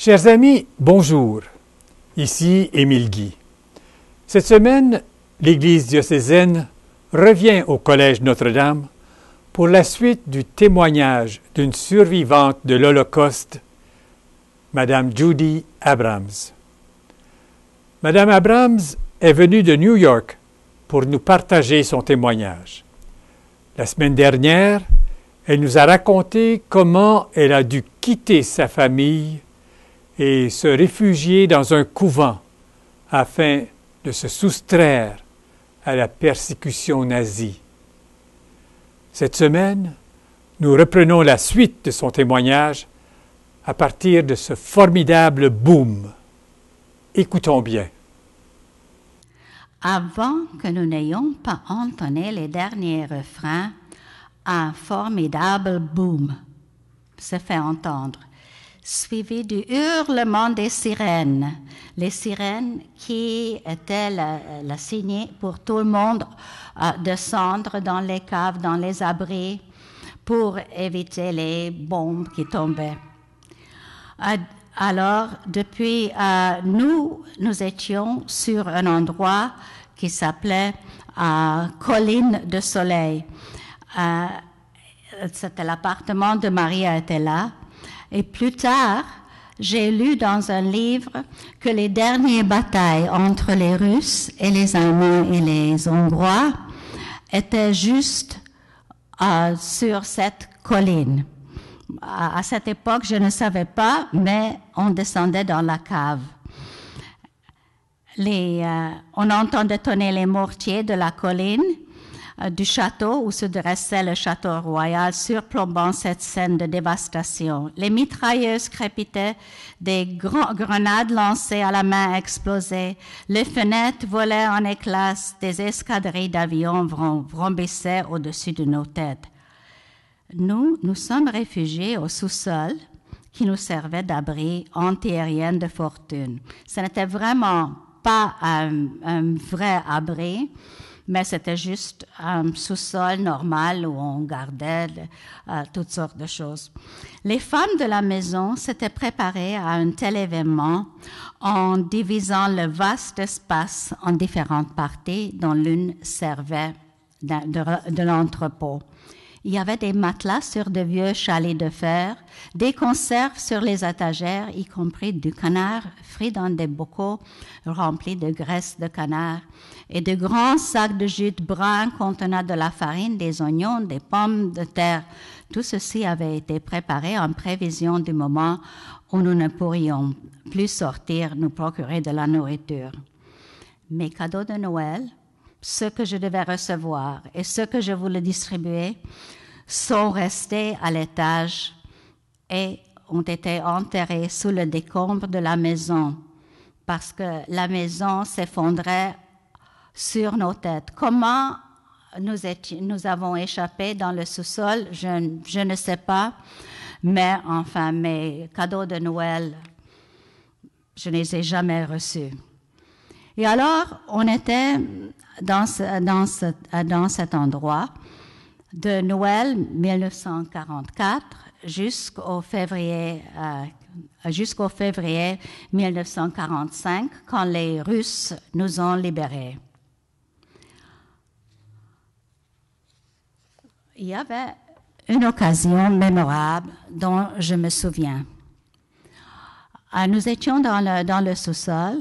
Chers amis, bonjour. Ici Émile Guy. Cette semaine, l'Église diocésaine revient au Collège Notre-Dame pour la suite du témoignage d'une survivante de l'Holocauste, Madame Judy Abrams. Madame Abrams est venue de New York pour nous partager son témoignage. La semaine dernière, elle nous a raconté comment elle a dû quitter sa famille et se réfugier dans un couvent afin de se soustraire à la persécution nazie. Cette semaine, nous reprenons la suite de son témoignage à partir de ce formidable boom. Écoutons bien. Avant que nous n'ayons pas entonné les derniers refrains, un formidable boom se fait entendre, suivi du hurlement des sirènes. Les sirènes qui étaient la signée pour tout le monde descendre dans les caves, dans les abris, pour éviter les bombes qui tombaient. Alors, depuis, nous étions sur un endroit qui s'appelait Colline de Soleil. C'était l'appartement de Maria était là. Et plus tard, j'ai lu dans un livre que les dernières batailles entre les Russes et les Allemands et les Hongrois étaient juste sur cette colline. À cette époque, je ne savais pas, mais on descendait dans la cave. On entendait tonner les mortiers de la colline du château où se dressait le château royal, surplombant cette scène de dévastation. Les mitrailleuses crépitaient, des grenades lancées à la main explosaient, les fenêtres volaient en éclats, des escadrilles d'avions vrombissaient au-dessus de nos têtes. Nous sommes réfugiés au sous-sol qui nous servait d'abri antiaérien de fortune. Ce n'était vraiment pas un vrai abri, mais c'était juste un sous-sol normal où on gardait toutes sortes de choses. Les femmes de la maison s'étaient préparées à un tel événement en divisant le vaste espace en différentes parties dont l'une servait de l'entrepôt. Il y avait des matelas sur de vieux chalets de fer, des conserves sur les étagères, y compris du canard frit dans des bocaux remplis de graisse de canard, et de grands sacs de jute brun contenant de la farine, des oignons, des pommes de terre. Tout ceci avait été préparé en prévision du moment où nous ne pourrions plus sortir, nous procurer de la nourriture. Mes cadeaux de Noël, ce que je devais recevoir et ce que je voulais distribuer sont restés à l'étage et ont été enterrés sous le décombre de la maison parce que la maison s'effondrait sur nos têtes. Comment nous avons échappé dans le sous-sol, je ne sais pas, mais enfin, mes cadeaux de Noël, je ne les ai jamais reçus. Et alors, on était dans cet endroit de Noël 1944 jusqu'au février 1945, quand les Russes nous ont libérés. Il y avait une occasion mémorable dont je me souviens. Nous étions dans le sous-sol.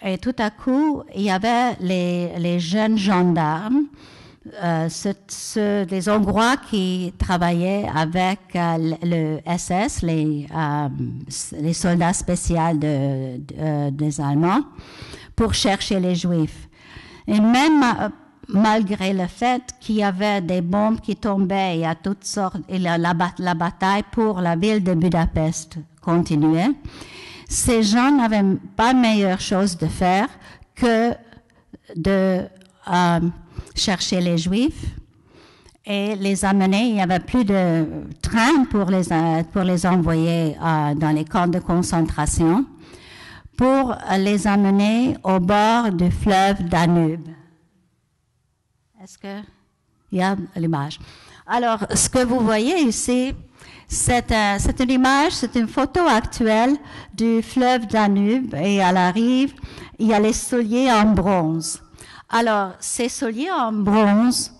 Et tout à coup, il y avait les jeunes gendarmes, les Hongrois qui travaillaient avec le SS, les soldats spéciaux des Allemands, pour chercher les Juifs. Et même malgré le fait qu'il y avait des bombes qui tombaient et à toutes sortes, et la bataille pour la ville de Budapest continuait, ces gens n'avaient pas meilleure chose de faire que de chercher les Juifs et les amener. Il n'y avait plus de train pour les envoyer dans les camps de concentration, pour les amener au bord du fleuve Danube. Est-ce qu'il y a l'image? Alors, ce que vous voyez ici, C'est une image, c'est une photo actuelle du fleuve Danube et à la rive, il y a les souliers en bronze. Alors, ces souliers en bronze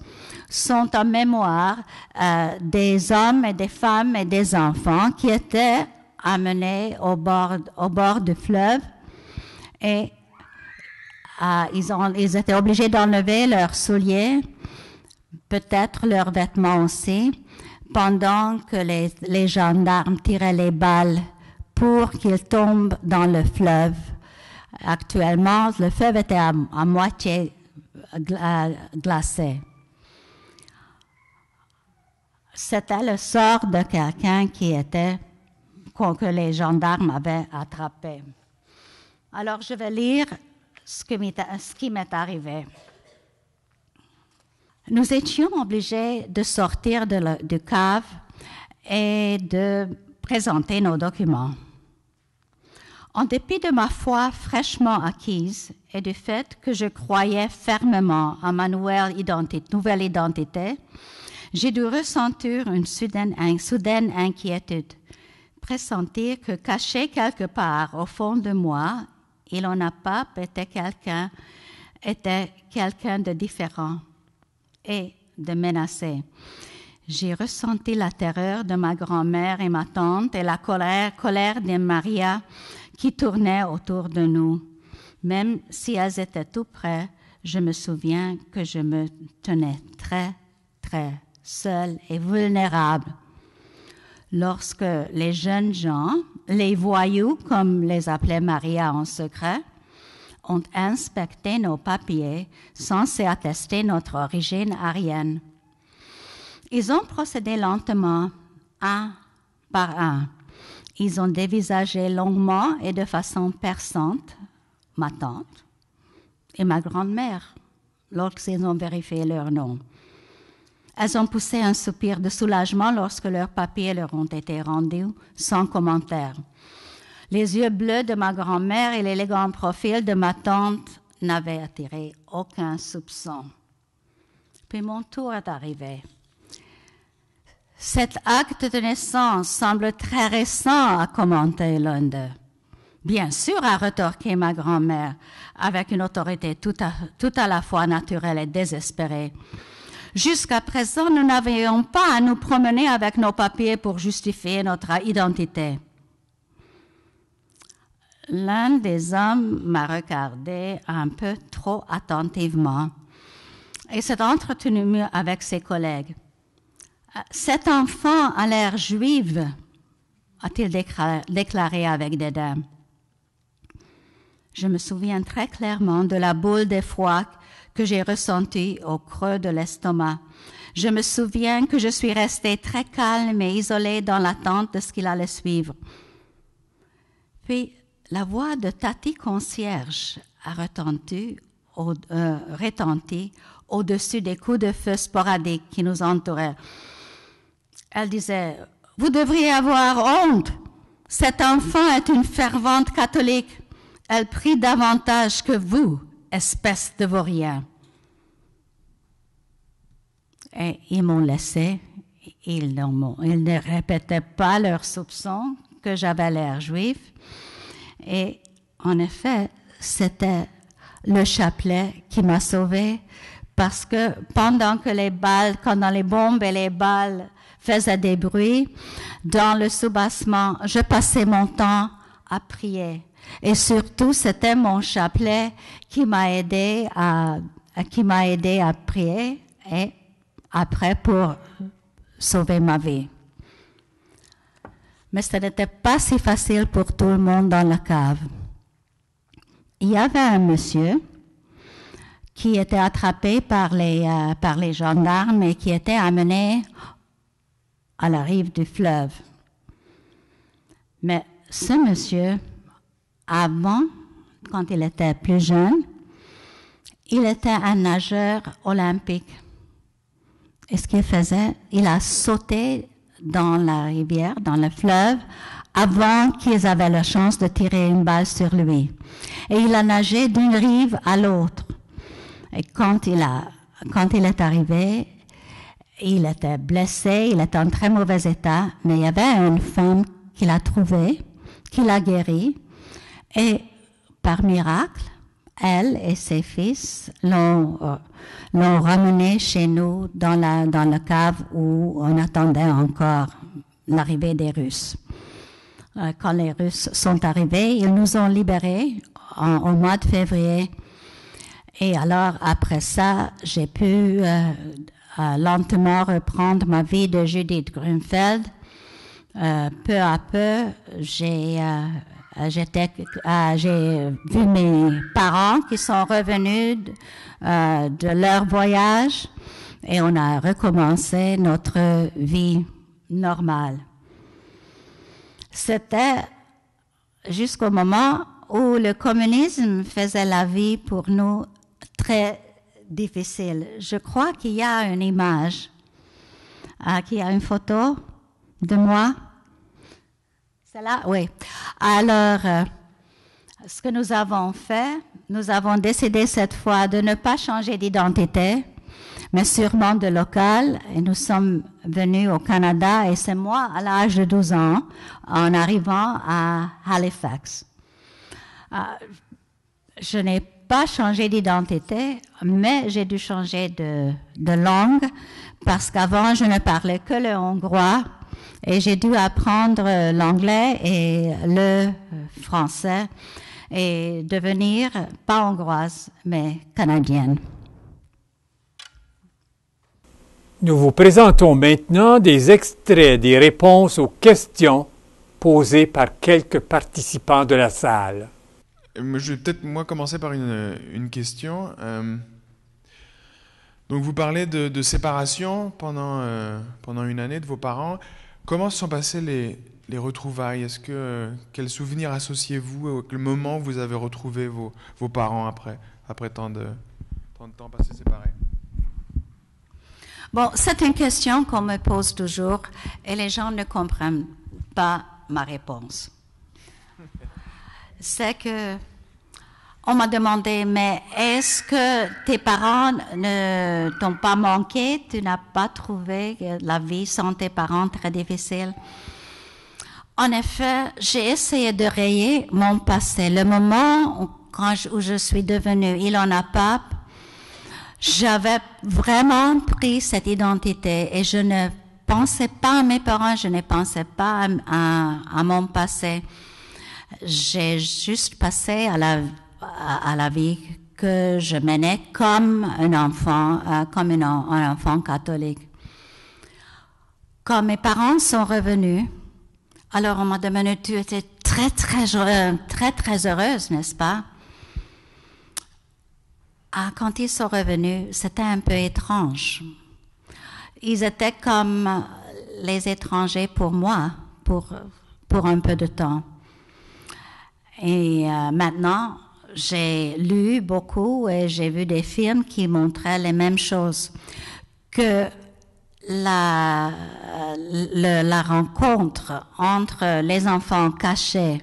sont en mémoire des hommes et des femmes et des enfants qui étaient amenés au bord du fleuve et ils étaient obligés d'enlever leurs souliers, peut-être leurs vêtements aussi, pendant que les gendarmes tiraient les balles pour qu'ils tombent dans le fleuve. Actuellement, le fleuve était à moitié glacé. C'était le sort de quelqu'un que les gendarmes avaient attrapé. Alors, je vais lire ce qui m'est arrivé. Nous étions obligés de sortir du cave et de présenter nos documents. En dépit de ma foi fraîchement acquise et du fait que je croyais fermement à ma nouvelle identité, j'ai dû ressentir une soudaine inquiétude, pressentir que caché quelque part au fond de moi, il en a pas était quelqu'un de différent et de menacé. J'ai ressenti la terreur de ma grand-mère et ma tante et la colère de Maria qui tournait autour de nous. Même si elles étaient tout près, je me souviens que je me tenais très, très seule et vulnérable. Lorsque les jeunes gens, les voyous, comme les appelait Maria en secret, ont inspecté nos papiers censés attester notre origine aryenne. Ils ont procédé lentement, un par un. Ils ont dévisagé longuement et de façon perçante ma tante et ma grand-mère lorsqu'ils ont vérifié leur nom. Elles ont poussé un soupir de soulagement lorsque leurs papiers leur ont été rendus sans commentaire. Les yeux bleus de ma grand-mère et l'élégant profil de ma tante n'avaient attiré aucun soupçon. Puis mon tour est arrivé. Cet acte de naissance semble très récent, a commenté l'un d'eux. Bien sûr, a rétorqué ma grand-mère, avec une autorité tout à la fois naturelle et désespérée. Jusqu'à présent, nous n'avions pas à nous promener avec nos papiers pour justifier notre identité. L'un des hommes m'a regardé un peu trop attentivement et s'est entretenu avec ses collègues. « Cet enfant a l'air juive », a-t-il déclaré avec dédain. Je me souviens très clairement de la boule d'effroi que j'ai ressentie au creux de l'estomac. Je me souviens que je suis restée très calme et isolée dans l'attente de ce qu'il allait suivre. Puis, la voix de Tati concierge a retenti au-dessus des coups de feu sporadiques qui nous entouraient. Elle disait, « Vous devriez avoir honte. Cet enfant est une fervente catholique. Elle prie davantage que vous, espèce de vaurien. » Et ils m'ont laissé. Ils ne répétaient pas leurs soupçons que j'avais l'air juif. Et en effet, c'était le chapelet qui m'a sauvée parce que pendant les bombes et les balles faisaient des bruits, dans le soubassement, je passais mon temps à prier. Et surtout, c'était mon chapelet qui m'a aidé à prier et après pour sauver ma vie. Mais ce n'était pas si facile pour tout le monde dans la cave. Il y avait un monsieur qui était attrapé par les gendarmes et qui était amené à la rive du fleuve. Mais ce monsieur, avant, quand il était plus jeune, il était un nageur olympique. Et ce qu'il faisait, il a sauté dans la rivière, dans le fleuve, avant qu'ils avaient la chance de tirer une balle sur lui. Et il a nagé d'une rive à l'autre. Et quand il est arrivé, Il était blessé, il était en très mauvais état, mais il y avait une femme qui l'a trouvé, qui l'a guéri, et par miracle, elle et ses fils l'ont ramené chez nous dans la cave où on attendait encore l'arrivée des Russes. Quand les Russes sont arrivés, ils nous ont libérés au mois de février. Et alors, après ça, j'ai pu lentement reprendre ma vie de Judith Grunfeld. Peu à peu, j'ai vu mes parents qui sont revenus de leur voyage et on a recommencé notre vie normale. C'était jusqu'au moment où le communisme faisait la vie pour nous très difficile. Je crois qu'il y a une image, qu'il y a une photo de moi. C'est là? Oui. Alors, ce que nous avons fait, nous avons décidé cette fois de ne pas changer d'identité, mais sûrement de local. Et nous sommes venus au Canada et c'est moi, à l'âge de 12 ans, en arrivant à Halifax. Je n'ai pas changé d'identité, mais j'ai dû changer de langue parce qu'avant, je ne parlais que le hongrois et j'ai dû apprendre l'anglais et le français et devenir, pas hongroise, mais canadienne. Nous vous présentons maintenant des extraits des réponses aux questions posées par quelques participants de la salle. Je vais peut-être, moi, commencer par une question. Donc, vous parlez de séparation pendant une année de vos parents. Comment se sont passées les retrouvailles? Quels souvenirs associez-vous au moment où vous avez retrouvé vos parents après tant de temps passé séparés? Bon, c'est une question qu'on me pose toujours et les gens ne comprennent pas ma réponse. C'est que on m'a demandé, mais est-ce que tes parents ne t'ont pas manqué? Tu n'as pas trouvé la vie sans tes parents très difficile? En effet, j'ai essayé de rayer mon passé. Le moment où je suis devenue il-en-a-pape, j'avais vraiment pris cette identité et je ne pensais pas à mes parents, je ne pensais pas à mon passé. J'ai juste passé à la vie que je menais comme un enfant, un enfant catholique. Quand mes parents sont revenus, alors on m'a demandé, tu étais très, très heureuse, n'est-ce pas? Quand ils sont revenus, c'était un peu étrange. Ils étaient comme les étrangers pour moi, pour un peu de temps. Et maintenant, j'ai lu beaucoup et j'ai vu des films qui montraient les mêmes choses. Que la rencontre entre les enfants cachés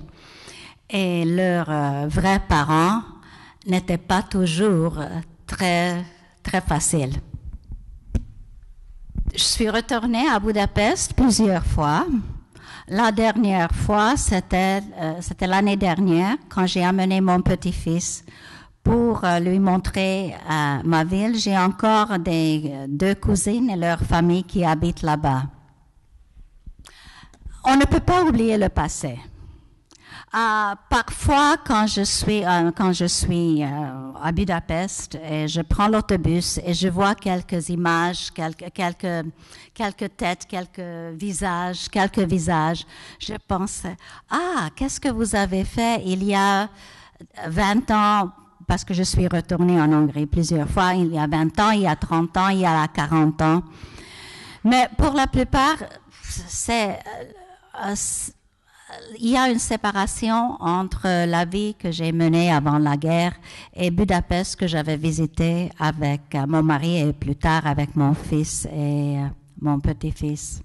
et leurs vrais parents n'était pas toujours très, très facile. Je suis retournée à Budapest plusieurs fois. La dernière fois, c'était l'année dernière, quand j'ai amené mon petit-fils pour lui montrer ma ville. J'ai encore deux cousines et leur famille qui habitent là-bas. On ne peut pas oublier le passé. Parfois, quand je suis à Budapest et je prends l'autobus et je vois quelques images, quelques têtes, quelques visages, je pense, qu'est-ce que vous avez fait il y a 20 ans, parce que je suis retournée en Hongrie plusieurs fois, il y a 20 ans, il y a 30 ans, il y a 40 ans. Mais pour la plupart, il y a une séparation entre la vie que j'ai menée avant la guerre et Budapest que j'avais visité avec mon mari et plus tard avec mon fils et mon petit-fils.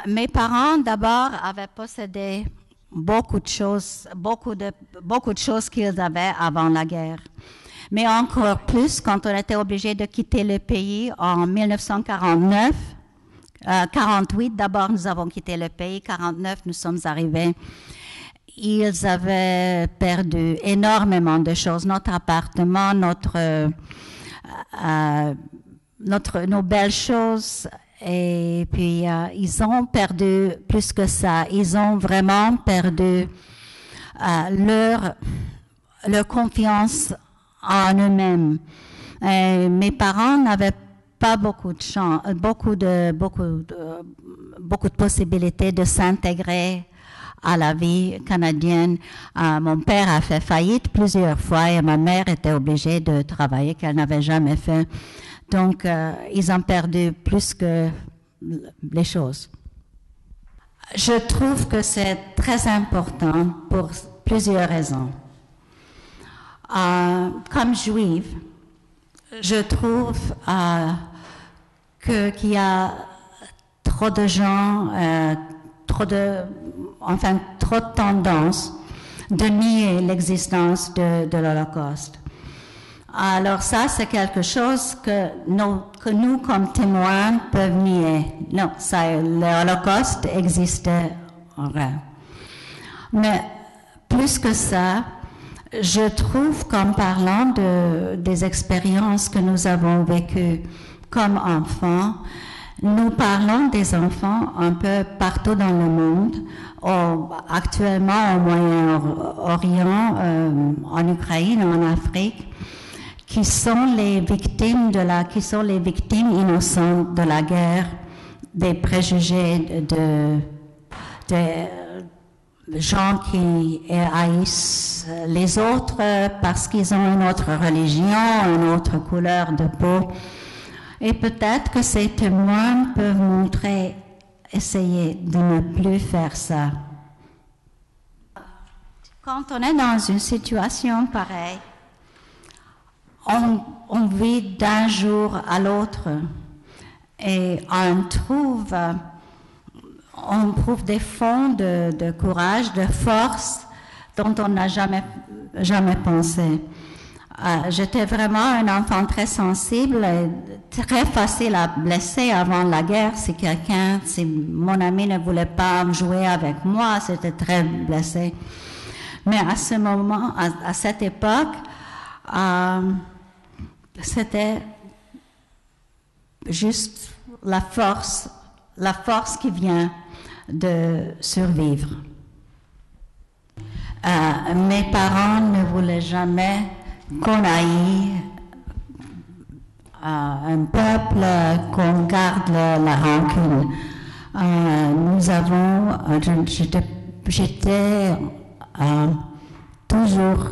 Mes parents d'abord avaient possédé beaucoup de choses qu'ils avaient avant la guerre. Mais encore plus quand on était obligé de quitter le pays en 1949. 48, d'abord nous avons quitté le pays, 49 nous sommes arrivés. Ils avaient perdu énormément de choses, notre appartement, nos belles choses, et puis ils ont perdu plus que ça. Ils ont vraiment perdu leur confiance en eux-mêmes. Mes parents n'avaient pas beaucoup de chance, beaucoup de possibilités de s'intégrer à la vie canadienne. Mon père a fait faillite plusieurs fois et ma mère était obligée de travailler qu'elle n'avait jamais fait. Donc, ils ont perdu plus que les choses. Je trouve que c'est très important pour plusieurs raisons. Comme juive, je trouve qu'il y a trop de gens, trop de tendance de nier l'existence de l'Holocauste. Alors ça, c'est quelque chose que nous, comme témoins, peuvent nier. Non, l'Holocauste existait en vrai. Mais plus que ça, je trouve qu'en parlant des expériences que nous avons vécues comme enfants, nous parlons des enfants un peu partout dans le monde, actuellement au Moyen-Orient, en Ukraine, en Afrique, qui sont les victimes innocentes de la guerre, des préjugés de gens qui haïssent les autres parce qu'ils ont une autre religion, une autre couleur de peau. Et peut-être que ces témoins peuvent essayer de ne plus faire ça. Quand on est dans une situation pareille, on vit d'un jour à l'autre et on trouve des fonds de courage, de force dont on n'a jamais pensé. J'étais vraiment un enfant très sensible, et très facile à blesser avant la guerre. Si mon ami ne voulait pas jouer avec moi, c'était très blessé. Mais à ce moment, à cette époque, c'était juste la force qui vient de survivre. Mes parents ne voulaient jamais qu'on haït un peuple, qu'on garde la rancune. J'étais toujours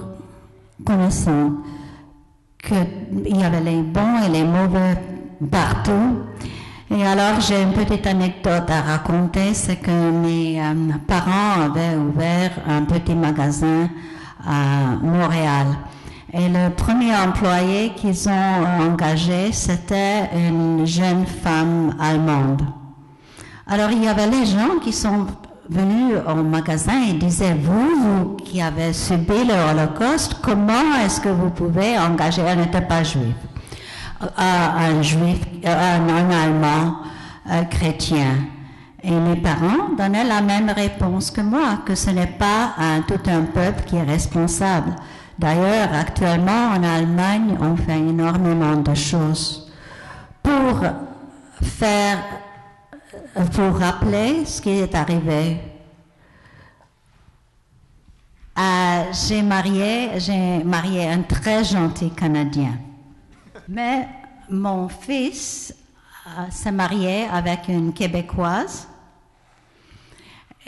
connaissant qu'il y avait les bons et les mauvais partout. Et alors, j'ai une petite anecdote à raconter, c'est que mes parents avaient ouvert un petit magasin à Montréal. Et le premier employé qu'ils ont engagé, c'était une jeune femme allemande. Alors, il y avait les gens qui sont venus au magasin et disaient, vous qui avez subi le Holocauste, comment est-ce que vous pouvez engager, elle n'était pas juive, un Allemand chrétien. Et mes parents donnaient la même réponse que moi, que ce n'est pas tout un peuple qui est responsable. D'ailleurs, actuellement, en Allemagne, on fait énormément de choses pour rappeler ce qui est arrivé. J'ai marié un très gentil Canadien. Mais mon fils s'est marié avec une Québécoise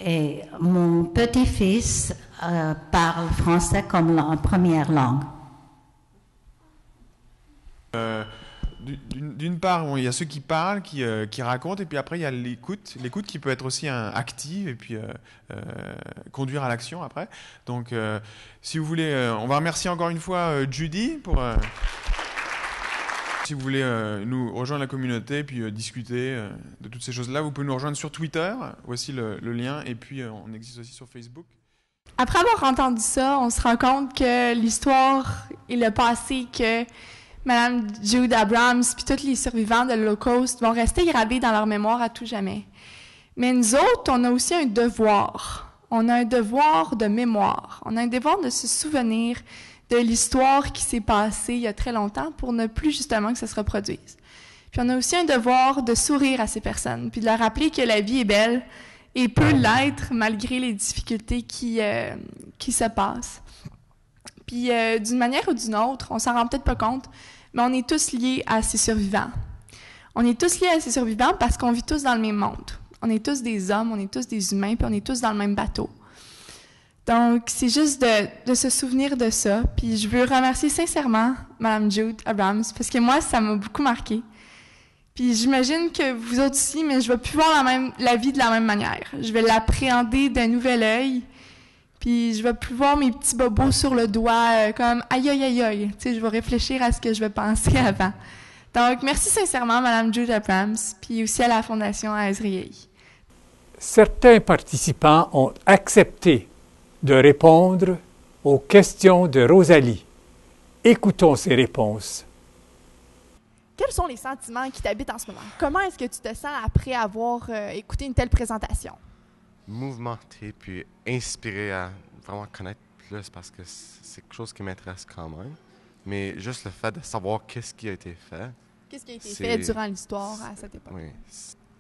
et mon petit-fils parle français comme première langue. D'une part, il y a ceux qui parlent, qui racontent, et puis après il y a l'écoute qui peut être aussi active et puis conduire à l'action après. Donc, si vous voulez, on va remercier encore une fois Judy pour. Si vous voulez nous rejoindre la communauté puis discuter de toutes ces choses-là, vous pouvez nous rejoindre sur Twitter. Voici le lien, et puis on existe aussi sur Facebook. Après avoir entendu ça, on se rend compte que l'histoire et le passé que Mme Jude Abrams puis tous les survivants de l'Holocauste vont rester gravés dans leur mémoire à tout jamais. Mais nous autres, on a aussi un devoir. On a un devoir de mémoire. On a un devoir de se souvenir de l'histoire qui s'est passée il y a très longtemps pour ne plus justement que ça se reproduise. Puis on a aussi un devoir de sourire à ces personnes, puis de leur rappeler que la vie est belle et peut l'être malgré les difficultés qui se passent. Puis d'une manière ou d'une autre, on s'en rend peut-être pas compte, mais on est tous liés à ces survivants. On est tous liés à ces survivants parce qu'on vit tous dans le même monde. On est tous des hommes, on est tous des humains, puis on est tous dans le même bateau. Donc, c'est juste de se souvenir de ça. Puis je veux remercier sincèrement Mme Jude Abrams, parce que moi, ça m'a beaucoup marqué. Puis j'imagine que vous autres aussi, mais je vais plus voir la vie de la même manière. Je vais l'appréhender d'un nouvel œil. Puis je vais plus voir mes petits bobos sur le doigt comme « aïe, aïe, aïe, aïe ». Tu sais, je vais réfléchir à ce que je vais penser avant. Donc, merci sincèrement Mme Jude Abrams, puis aussi à la Fondation Azrieli. Certains participants ont accepté de répondre aux questions de Rosalie. Écoutons ses réponses. Quels sont les sentiments qui t'habitent en ce moment? Comment est-ce que tu te sens après avoir écouté une telle présentation? Mouvementé puis inspiré à vraiment connaître plus parce que c'est quelque chose qui m'intéresse quand même. Mais juste le fait de savoir qu'est-ce qui a été fait. Qu'est-ce qui a été fait durant l'histoire à cette époque? Oui.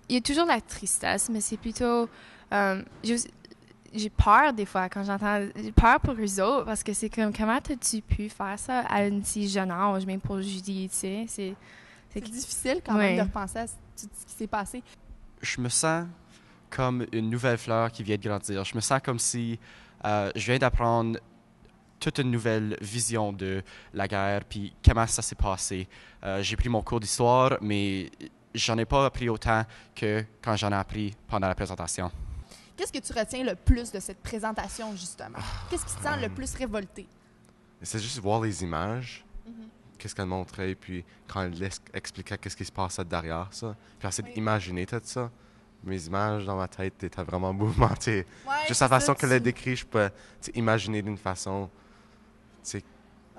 Il y a toujours la tristesse, mais c'est plutôt... j'ai peur des fois quand j'entends... J'ai peur pour eux autres parce que c'est comme, comment as-tu pu faire ça à un si jeune âge, même pour Judy, tu sais? C'est difficile quand même de repenser à tout ce qui s'est passé. Je me sens comme une nouvelle fleur qui vient de grandir. Je me sens comme si je viens d'apprendre toute une nouvelle vision de la guerre, puis comment ça s'est passé. J'ai pris mon cours d'histoire, mais j'en ai pas appris autant que quand j'en ai appris pendant la présentation. Qu'est-ce que tu retiens le plus de cette présentation, justement? Qu'est-ce qui te sent le plus révolté? C'est juste voir les images, qu'est-ce qu'elle montrait, puis quand elle expliquait qu'est-ce qui se passait derrière ça. Puis essayer d'imaginer tout ça. Mes images dans ma tête étaient vraiment mouvementées. Juste la façon qu'elle l'a décrit, je peux imaginer d'une façon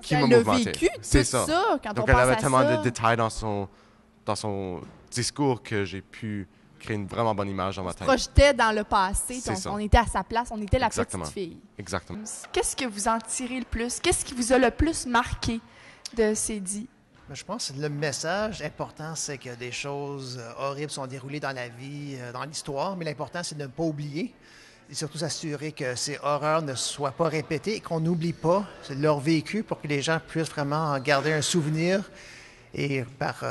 qui m'a mouvementé. Elle a vécu tout ça quand donc on pense à ça. elle avait tellement de détails dans son discours que j'ai pu créer une vraiment bonne image dans ma tête. On se projetait dans le passé, on était à sa place, on était la Exactement. petite fille. Exactement. Qu'est-ce que vous en tirez le plus? Qu'est-ce qui vous a le plus marqué de ces dits? Je pense que le message important, c'est que des choses horribles sont déroulées dans la vie, dans l'histoire, mais l'important, c'est de ne pas oublier et surtout s'assurer que ces horreurs ne soient pas répétées et qu'on n'oublie pas leur vécu pour que les gens puissent vraiment en garder un souvenir et par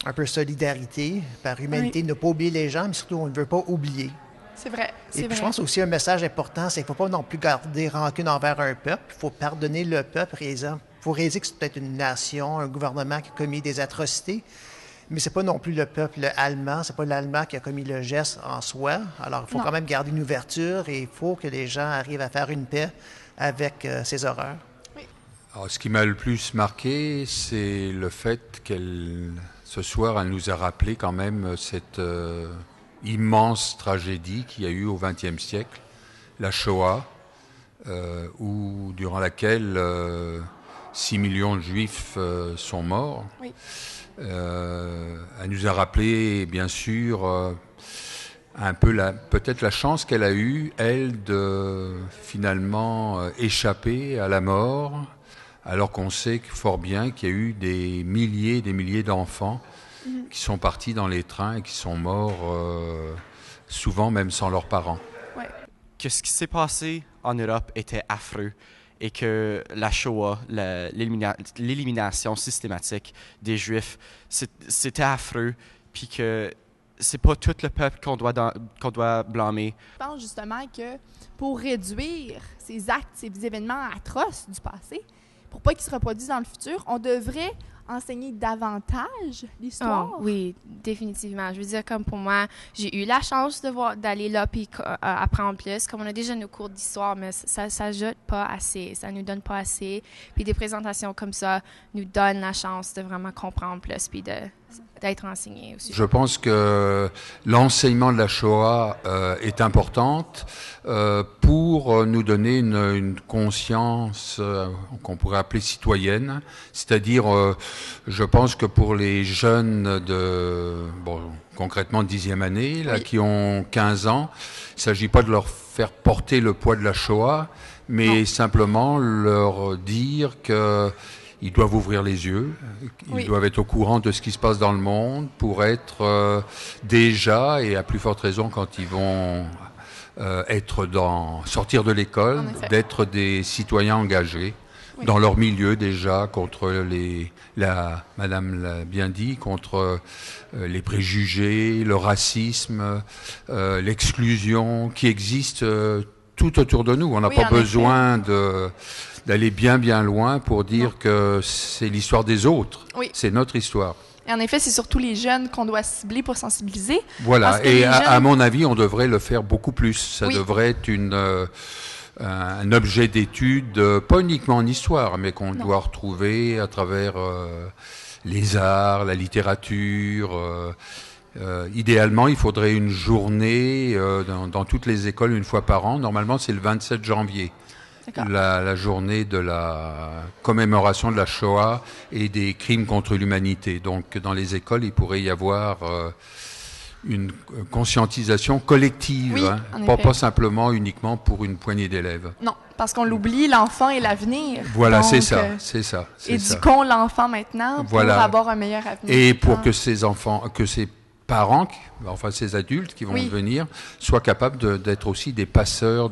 un peu solidarité, par humanité, ne pas oublier les gens, mais surtout, on ne veut pas oublier. C'est vrai. Et puis, je pense aussi un message important, c'est qu'il ne faut pas non plus garder rancune envers un peuple. Il faut pardonner le peuple. Il faut réaliser que c'est peut-être une nation, un gouvernement qui a commis des atrocités, mais c'est pas non plus le peuple allemand, c'est pas l'Allemand qui a commis le geste en soi. Alors, il faut quand même garder une ouverture et il faut que les gens arrivent à faire une paix avec ces horreurs. Oui. Alors, ce qui m'a le plus marqué, c'est le fait ce soir, elle nous a rappelé quand même cette immense tragédie qu'il y a eu au XXe siècle, la Shoah, durant laquelle 6 millions de Juifs sont morts. Oui. Elle nous a rappelé, bien sûr, un peu peut-être la chance qu'elle a eue, elle, de finalement échapper à la mort, alors qu'on sait fort bien qu'il y a eu des milliers d'enfants qui sont partis dans les trains et qui sont morts souvent même sans leurs parents. Ouais. Que ce qui s'est passé en Europe était affreux et que la Shoah, l'élimination systématique des Juifs, c'était affreux, puis que c'est pas tout le peuple qu'on doit blâmer. Je pense justement que pour réduire ces actes, ces événements atroces du passé, pour pas qu'ils se reproduisent dans le futur, on devrait enseigner davantage l'histoire? Oh, oui, définitivement. Je veux dire, comme pour moi, j'ai eu la chance d'aller là puis apprendre plus. Comme on a déjà nos cours d'histoire, mais ça s'ajoute pas assez, ça nous donne pas assez. Puis des présentations comme ça nous donnent la chance de vraiment comprendre plus puis d'être enseigné aussi. Je pense que l'enseignement de la Shoah est importante pour nous donner une conscience qu'on pourrait appeler citoyenne. C'est-à-dire, je pense que pour les jeunes concrètement de 10e année, là, qui ont 15 ans, il ne s'agit pas de leur faire porter le poids de la Shoah, mais simplement leur dire qu'ils doivent ouvrir les yeux, ils doivent être au courant de ce qui se passe dans le monde pour être déjà, et à plus forte raison quand ils vont sortir de l'école, d'être des citoyens engagés dans leur milieu déjà, contre Madame l'a bien dit, contre les préjugés, le racisme, l'exclusion qui existe tout autour de nous. On n'a pas besoin d'aller bien loin pour dire que c'est l'histoire des autres. C'est notre histoire. Et en effet, c'est surtout les jeunes qu'on doit cibler pour sensibiliser. Voilà, et à mon avis, on devrait le faire beaucoup plus. Ça devrait être un objet d'étude, pas uniquement en histoire, mais qu'on doit retrouver à travers les arts, la littérature. Idéalement, il faudrait une journée dans toutes les écoles une fois par an. Normalement, c'est le 27 janvier. La journée de la commémoration de la Shoah et des crimes contre l'humanité. Donc, dans les écoles, il pourrait y avoir une conscientisation collective, pas simplement uniquement pour une poignée d'élèves. Non, parce qu'on l'oublie, l'enfant est l'avenir. Voilà, c'est ça. Éduquons l'enfant maintenant pour avoir un meilleur avenir. Et pour que ces enfants, que ces parents, enfin ces adultes qui vont devenir, soient capables d'être aussi des passeurs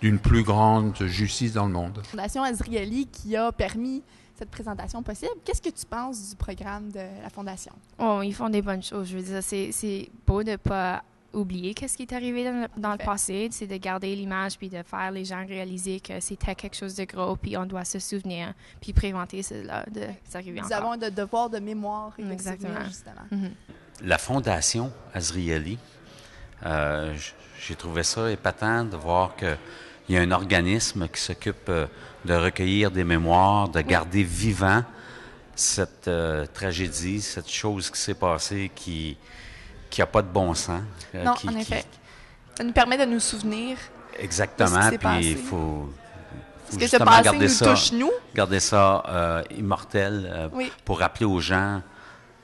d'une plus grande justice dans le monde. La Fondation Azrieli qui a permis cette présentation possible. Qu'est-ce que tu penses du programme de la Fondation? Oh, ils font des bonnes choses. Je veux dire, c'est beau de ne pas oublier qu'est-ce qui est arrivé dans le passé. C'est de garder l'image puis de faire les gens réaliser que c'était quelque chose de gros puis on doit se souvenir puis préventer cela de s'arriver encore. Nous avons un devoir de mémoire et de souvenir, justement. La Fondation Azrieli, j'ai trouvé ça épatant de voir qu'il y a un organisme qui s'occupe de recueillir des mémoires, de garder vivant cette tragédie, cette chose qui s'est passée qui n'a pas de bon sens. Non, en effet. Ça nous permet de nous souvenir. Exactement, puis il faut ce que ce passé nous touche, nous. Garder ça immortel pour rappeler aux gens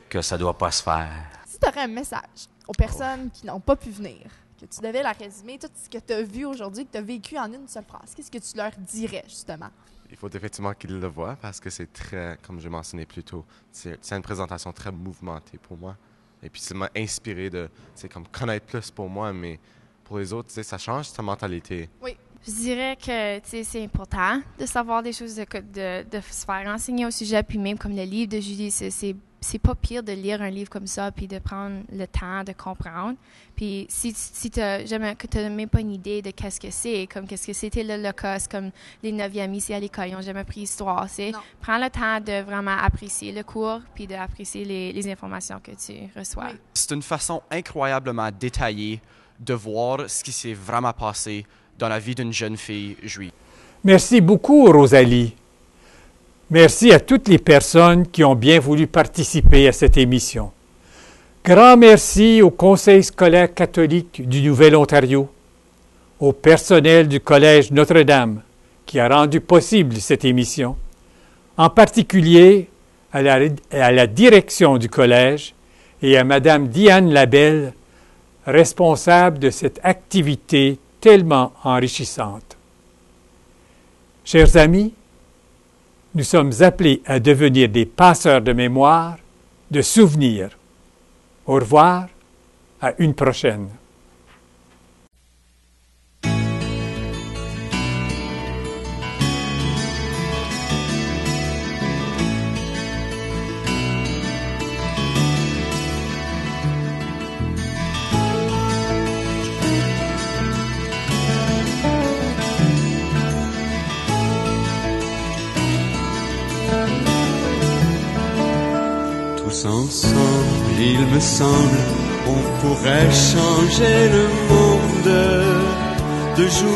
que ça ne doit pas se faire. Si tu aurais un message aux personnes qui n'ont pas pu venir, que tu devais la résumer, tout ce que tu as vu aujourd'hui, que tu as vécu en une seule phrase, qu'est-ce que tu leur dirais, justement? Il faut effectivement qu'ils le voient parce que c'est très, comme je mentionné plus tôt, c'est une présentation très mouvementée pour moi. Et puis ça m'a inspiré de comme connaître plus pour moi, mais pour les autres, ça change ta mentalité. Oui. Je dirais que c'est important de savoir des choses, de se faire enseigner au sujet, puis même comme le livre de Julie, c'est pas pire de lire un livre comme ça puis de prendre le temps de comprendre. Puis si tu n'as même pas une idée de qu'est-ce que c'est, comme qu'est-ce que c'était l'Holocauste, comme les 9e ici à l'école, ils n'ont jamais appris l'histoire. Prends le temps de vraiment apprécier le cours puis d'apprécier les informations que tu reçois. Oui. C'est une façon incroyablement détaillée de voir ce qui s'est vraiment passé dans la vie d'une jeune fille juive. Merci beaucoup, Rosalie. Merci à toutes les personnes qui ont bien voulu participer à cette émission. Grand merci au Conseil scolaire catholique du Nouvel-Ontario, au personnel du Collège Notre-Dame qui a rendu possible cette émission, en particulier à la direction du collège et à Mme Diane Labelle, responsable de cette activité tellement enrichissante. Chers amis, nous sommes appelés à devenir des passeurs de mémoire, de souvenirs. Au revoir, à une prochaine. Ensemble, il me semble, on pourrait changer le monde de jour.